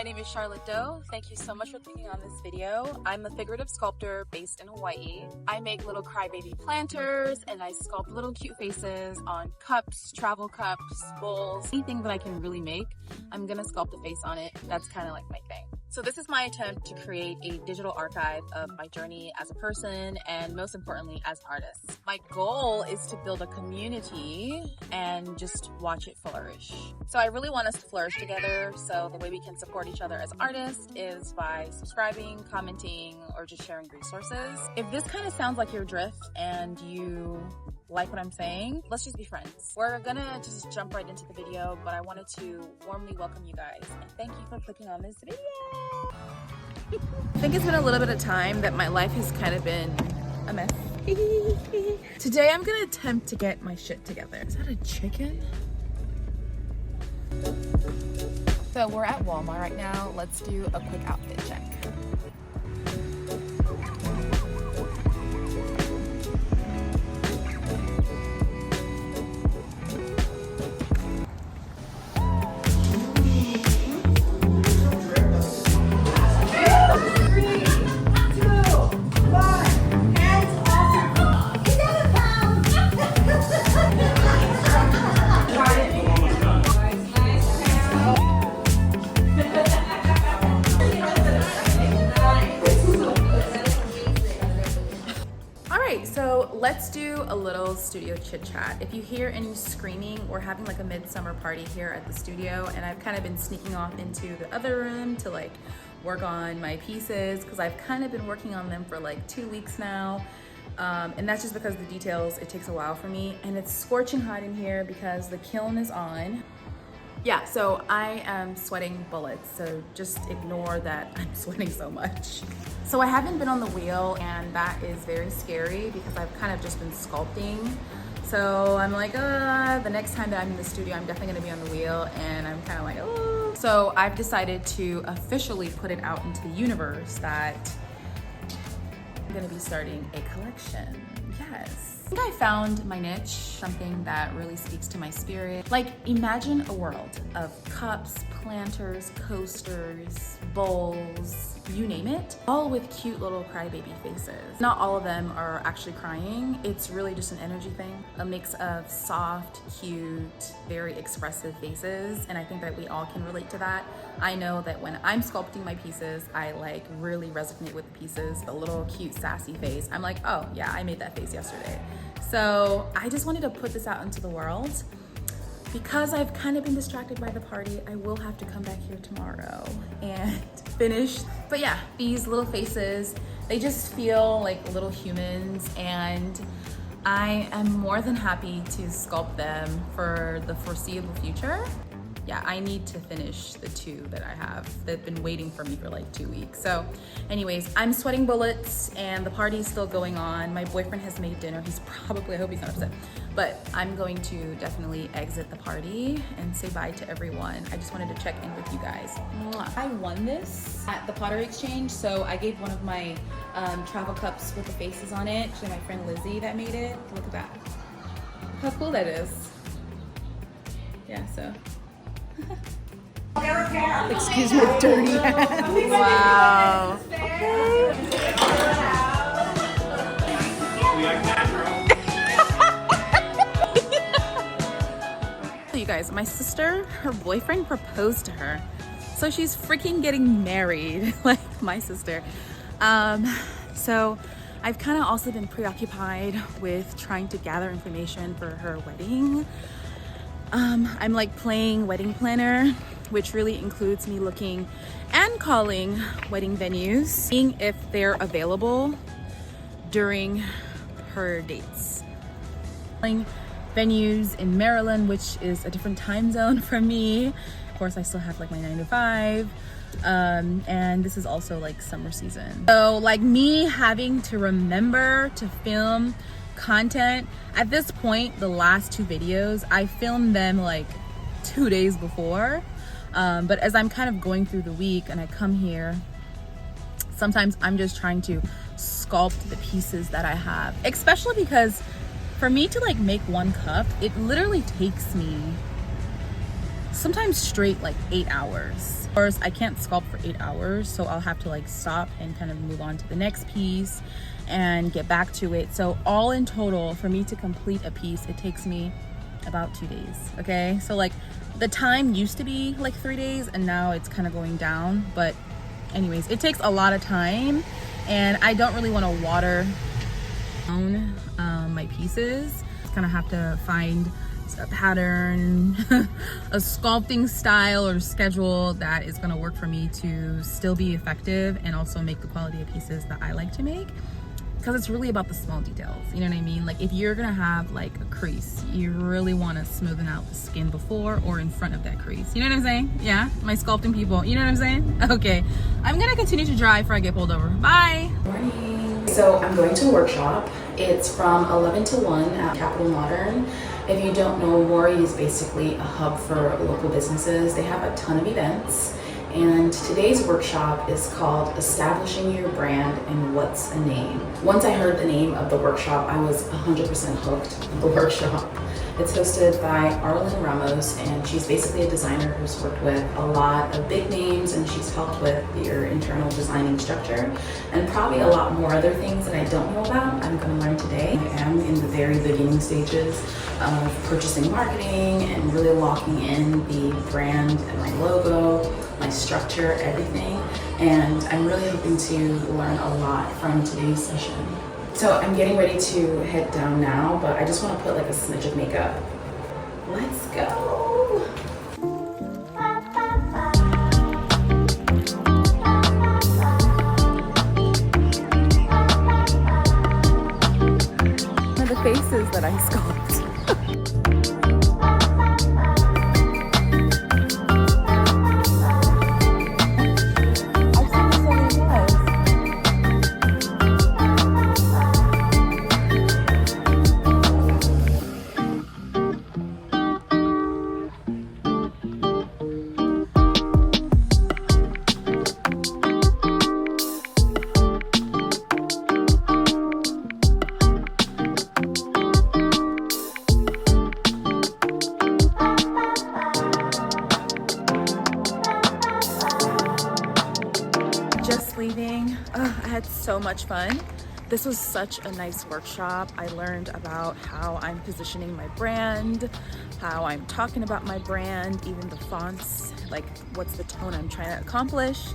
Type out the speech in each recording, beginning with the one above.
my name is Charlotte Doe. Thank you so much for clicking on this video. I'm a figurative sculptor based in Hawaii. I make little crybaby planters and I sculpt little cute faces on cups, travel cups, bowls, anything that I can really make. I'm gonna sculpt a face on it. That's kind of like my thing. So this is my attempt to create a digital archive of my journey as a person and most importantly as an artist. My goal is to build a community and just watch it flourish. So I really want us to flourish together, so the way we can support each other as artists is by subscribing, commenting, or just sharing resources. If this kind of sounds like your drift and you like what I'm saying, let's just be friends. We're gonna just jump right into the video, but I wanted to warmly welcome you guys and thank you for clicking on this video. I think it's been a little bit of time that my life has kind of been a mess. Today I'm gonna attempt to get my shit together. Is that a chicken? So we're at Walmart right now. Let's do a quick outfit check. So let's do a little studio chit chat. If you hear any screaming, we're having like a midsummer party here at the studio, and I've kind of been sneaking off into the other room to like work on my pieces because I've kind of been working on them for like 2 weeks now. And that's just because the details, it takes a while for me, and it's scorching hot in here because the kiln is on. Yeah, so I am sweating bullets, so just ignore that I'm sweating so much. So I haven't been on the wheel, and that is very scary because I've kind of just been sculpting. So I'm like, the next time that I'm in the studio, I'm definitely gonna be on the wheel, and I'm kind of like, oh. So I've decided to officially put it out into the universe that I'm gonna be starting a collection, yes. I think I found my niche, something that really speaks to my spirit. Like, imagine a world of cups, planters, coasters, bowls, you name it, all with cute little crybaby faces. Not all of them are actually crying. It's really just an energy thing. A mix of soft, cute, very expressive faces, and I think that we all can relate to that. I know that when I'm sculpting my pieces, I like really resonate with the pieces. The little cute sassy face, I'm like, oh yeah, I made that face yesterday. So I just wanted to put this out into the world. Because I've kind of been distracted by the party, I will have to come back here tomorrow and finish. But yeah, these little faces, they just feel like little humans, and I am more than happy to sculpt them for the foreseeable future. Yeah, I need to finish the 2 that I have that have been waiting for me for like 2 weeks. So anyways, I'm sweating bullets and the party's still going on. My boyfriend has made dinner. He's probably, I hope he's not upset, but I'm going to definitely exit the party and say bye to everyone. I just wanted to check in with you guys. I won this at the Pottery Exchange. So I gave one of my travel cups with the faces on it to my friend Lizzie that made it. Look at that. How cool that is. Yeah, so. Excuse my dirty hands. Wow. You guys, my sister, her boyfriend proposed to her. So she's freaking getting married, like my sister. So I've kind of also been preoccupied with trying to gather information for her wedding. I'm like playing wedding planner, which really includes me looking and calling wedding venues, seeing if they're available during her dates. Venues in Maryland, which is a different time zone for me. Of course, I still have like my 9 to 5. And this is also like summer season. So like me having to remember to film content. At this point, the last 2 videos, I filmed them like 2 days before. But as I'm kind of going through the week and I come here, sometimes I'm just trying to sculpt the pieces that I have, especially because for me to like make one cup, it literally takes me sometimes straight like 8 hours. Of course, I can't sculpt for 8 hours, so I'll have to like stop and kind of move on to the next piece and get back to it. So all in total, for me to complete a piece, it takes me about 2 days. Okay, so like the time used to be like 3 days and now it's kind of going down, but anyways, it takes a lot of time and I don't really want to water down my pieces. Just kind of have to find a pattern, a sculpting style or schedule that is going to work for me to still be effective and also make the quality of pieces that I like to make. Because it's really about the small details, you know what I mean? Like if you're gonna have like a crease, you really wanna smoothen out the skin before or in front of that crease. You know what I'm saying? Yeah, my sculpting people, you know what I'm saying? Okay, I'm gonna continue to drive before I get pulled over. Bye. Morning. So I'm going to a workshop. It's from 11 to 1 at Capital Modern. If you don't know, Mori is basically a hub for local businesses. They have a ton of events. And today's workshop is called Establishing Your Brand and What's a Name. Once I heard the name of the workshop, I was 100% hooked on the workshop. It's hosted by Arlen Ramos, and she's basically a designer who's worked with a lot of big names, and she's helped with your internal designing structure and probably a lot more other things that I don't know about. I'm going to learn today. I am in the very beginning stages of purchasing marketing and really locking in the brand and my logo, my structure, everything. And I'm really hoping to learn a lot from today's session. So I'm getting ready to head down now, but I just want to put like a smidge of makeup. Let's go. One of the faces that I sculpt. Leaving. I had so much fun. This was such a nice workshop. I learned about how I'm positioning my brand, how I'm talking about my brand, even the fonts, like what's the tone I'm trying to accomplish.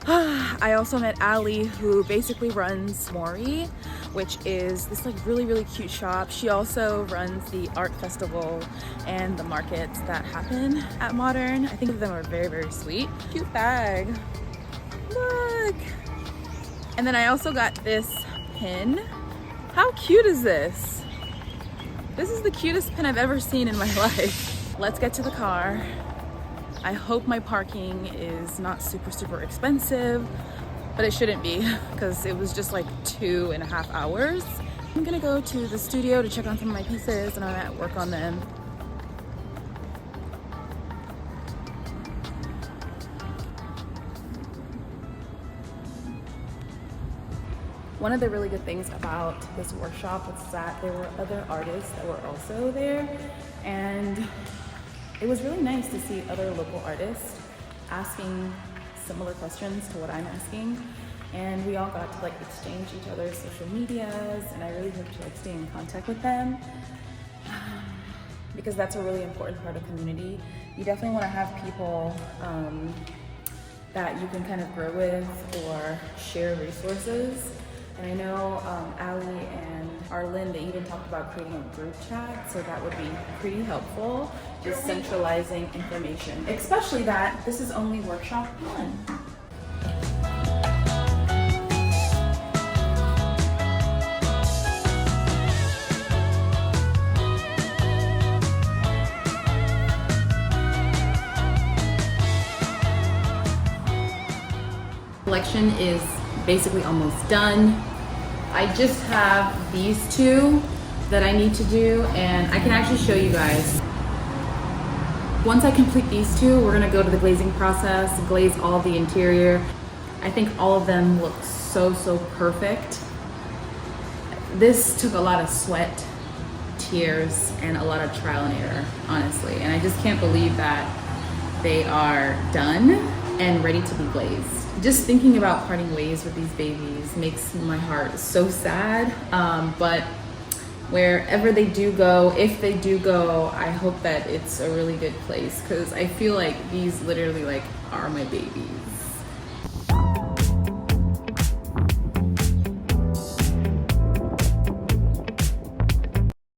I also met Ali, who basically runs Mori, which is this like really cute shop. She also runs the art festival and the markets that happen at Modern. I think of them are very sweet. Cute bag. Look. And then I also got this pin. How cute is this? This is the cutest pin I've ever seen in my life. Let's get to the car. I hope my parking is not super expensive, but it shouldn't be because it was just like 2.5 hours. I'm gonna go to the studio to check on some of my pieces and I'm at work on them. One of the really good things about this workshop was that there were other artists that were also there, and it was really nice to see other local artists asking similar questions to what I'm asking, and we all got to like exchange each other's social medias, and I really hope to like stay in contact with them because that's a really important part of community. You definitely want to have people that you can kind of grow with or share resources. And I know Ali and Arlen, they even talked about creating a group chat, so that would be pretty helpful, just centralizing information, especially that this is only workshop 1. Collection is basically almost done. I just have these 2 that I need to do, and I can actually show you guys. Once I complete these 2, we're gonna go to the glazing process, glaze all the interior. I think all of them look so perfect. This took a lot of sweat tears and a lot of trial and error, honestly. And I just can't believe that they are done and ready to be glazed. Just thinking about parting ways with these babies makes my heart so sad. But wherever they do go, if they do go, I hope that it's a really good place, because I feel like these literally like are my babies.